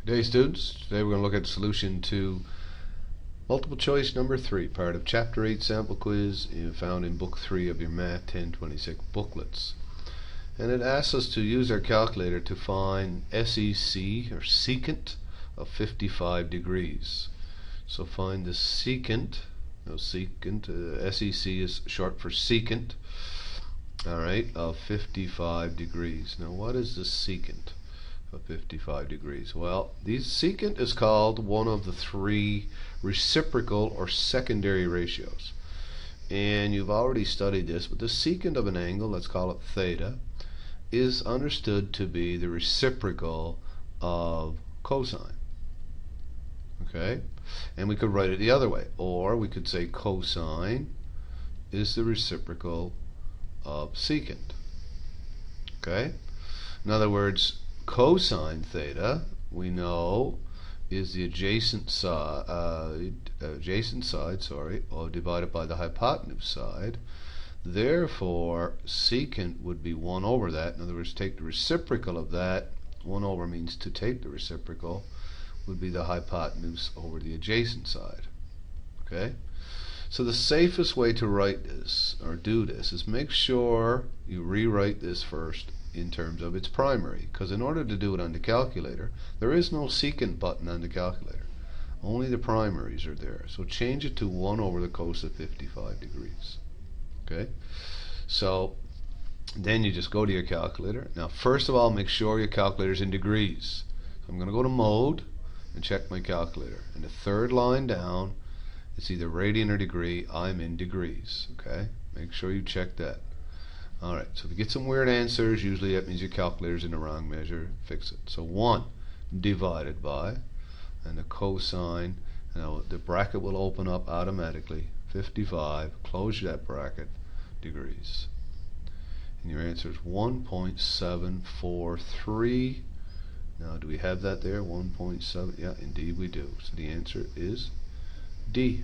Good day, students. Today we're going to look at the solution to multiple choice number 3, part of chapter 8 sample quiz found in book 3 of your Math 1026 booklets. And it asks us to use our calculator to find SEC, or secant, of 55 degrees. So find the secant. SEC is short for secant, alright, of 55 degrees. Now what is the secant of 55 degrees? Well, the secant is called one of the 3 reciprocal or secondary ratios. And you've already studied this, but the secant of an angle, let's call it theta, is understood to be the reciprocal of cosine. Okay? And we could write it the other way. Or we could say cosine is the reciprocal of secant. Okay? In other words, cosine theta, we know, is the adjacent side, divided by the hypotenuse side. Therefore, secant would be 1 over that. In other words, take the reciprocal of that. 1 over means to take the reciprocal, would be the hypotenuse over the adjacent side. Okay? So the safest way to write this, or do this, is make sure you rewrite this first in terms of its primary, because in order to do it on the calculator, there is no secant button on the calculator. Only the primaries are there. So change it to 1 over the cos of 55 degrees. Okay? So then you just go to your calculator. Now first of all, make sure your calculator is in degrees. So I'm going to go to mode and check my calculator. And the third line down, it's either radian or degree. I'm in degrees. Okay? Make sure you check that. Alright, so if you get some weird answers, usually that means your calculator's in the wrong measure. Fix it. So 1 divided by, and the cosine, now the bracket will open up automatically, 55, close that bracket, degrees. And your answer is 1.743. Now, do we have that there? 1.7? Yeah, indeed we do. So the answer is D.